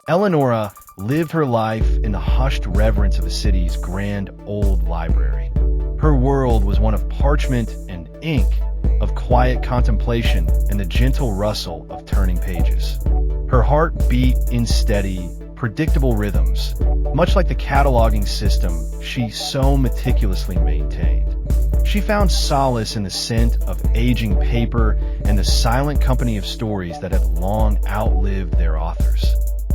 Eleonora lived her life in the hushed reverence of the city's grand old library. Her world was one of parchment and ink, of quiet contemplation and the gentle rustle of turning pages. Her heart beat in steady, predictable rhythms, much like the cataloging system she so meticulously maintained. She found solace in the scent of aging paper and the silent company of stories that had long outlived their authors.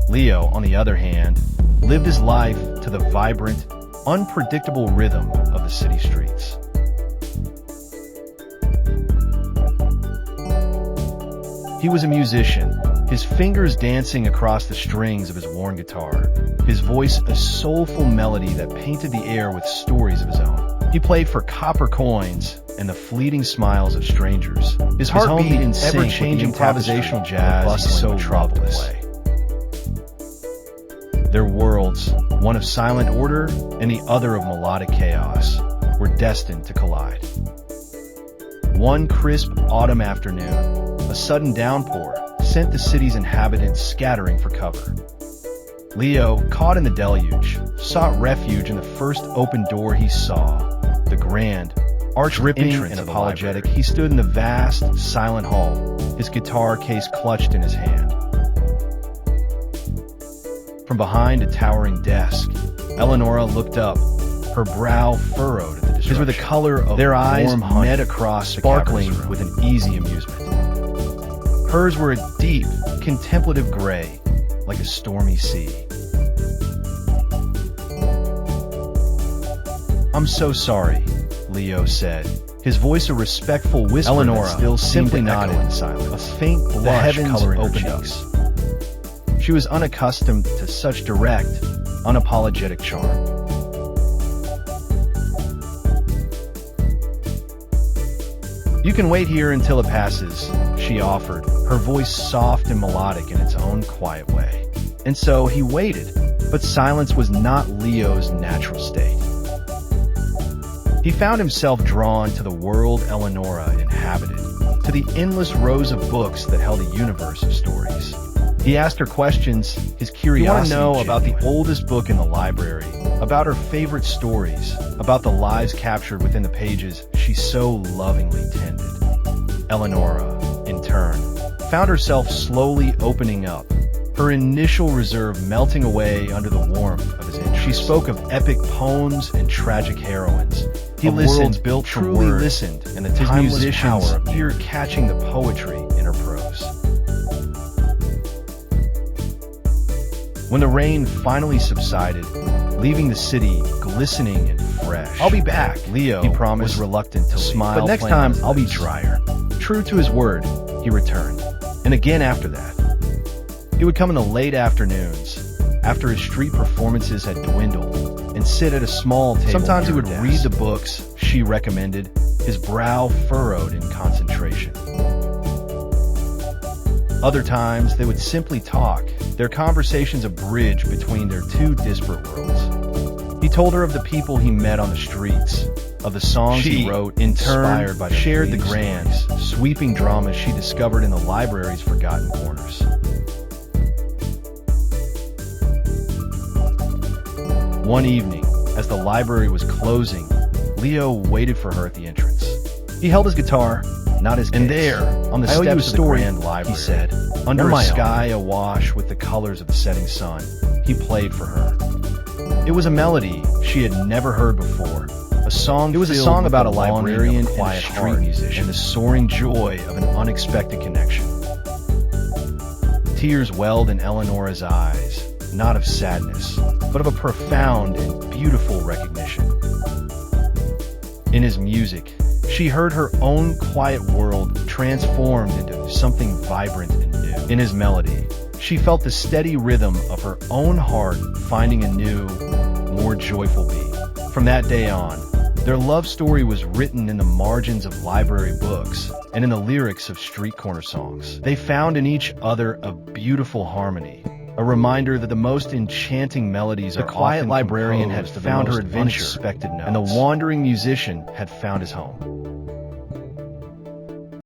Leo, on the other hand, lived his life to the vibrant, unpredictable rhythm of the city streets. He was a musician, his fingers dancing across the strings of his worn guitar, his voice a soulful melody that painted the air with stories of his own. He played for copper coins and the fleeting smiles of strangers. His heart beat in ever-changing improvisational jazz he so loved to play. Their worlds, one of silent order and the other of melodic chaos, were destined to collide. One crisp autumn afternoon, a sudden downpour sent the city's inhabitants scattering for cover. Leo, caught in the deluge, sought refuge in the first open door he saw, the grand, arch-ripping and apologetic. He stood in the vast, silent hall, his guitar case clutched in his hand. From behind a towering desk, Eleonora looked up, her brow furrowed at the destruction. His were the color of their eyes met across, sparkling with an easy amusement. Hers were a deep, contemplative gray, like a stormy sea. "I'm so sorry," Leo said, his voice a respectful whisper. Eleonora still simply nodded in silence, a faint blush coloring her cheeks. She was unaccustomed to such direct, unapologetic charm. "You can wait here until it passes," she offered, her voice soft and melodic in its own quiet way. And so he waited, but silence was not Leo's natural state. He found himself drawn to the world Eleonora inhabited, to the endless rows of books that held a universe of stories. He asked her questions, his curiosity. "You want to know about the oldest book in the library, about her favorite stories, about the lives captured within the pages she so lovingly tended." Eleonora, in turn, found herself slowly opening up, her initial reserve melting away under the warmth of his interest. She spoke of epic poems and tragic heroines. He listened, built truly listened, and the timeless power of ear catching the poetry in her prose. When the rain finally subsided, leaving the city glistening and fresh. "I'll be back," Leo, he promised, was reluctant to smile. "But next time, I'll be drier." True to his word, he returned. And again after that. He would come in the late afternoons, after his street performances had dwindled, and sit at a small table. Sometimes he would read the books she recommended, his brow furrowed in concentration. Other times, they would simply talk, their conversations a bridge between their two disparate worlds. He told her of the people he met on the streets, of the songs he wrote, in turn, shared the grand, sweeping dramas she discovered in the library's forgotten corners. One evening, as the library was closing, Leo waited for her at the entrance. He held his guitar, not his case. And there, on the steps of the grand library, he said, under a sky awash with the colors of the setting sun, he played for her. It was a melody she had never heard before, a song. It was a song about a librarian and a street musician, and the soaring joy of an unexpected connection. Tears welled in Eleonora's eyes, not of sadness, but of a profound and beautiful recognition. In his music, she heard her own quiet world transformed into something vibrant and new. In his melody, she felt the steady rhythm of her own heart finding a new, more joyful beat. From that day on, their love story was written in the margins of library books and in the lyrics of street corner songs. They found in each other a beautiful harmony, a reminder that the most enchanting melodies are often composed. The quiet librarian had found her adventure, and the wandering musician had found his home.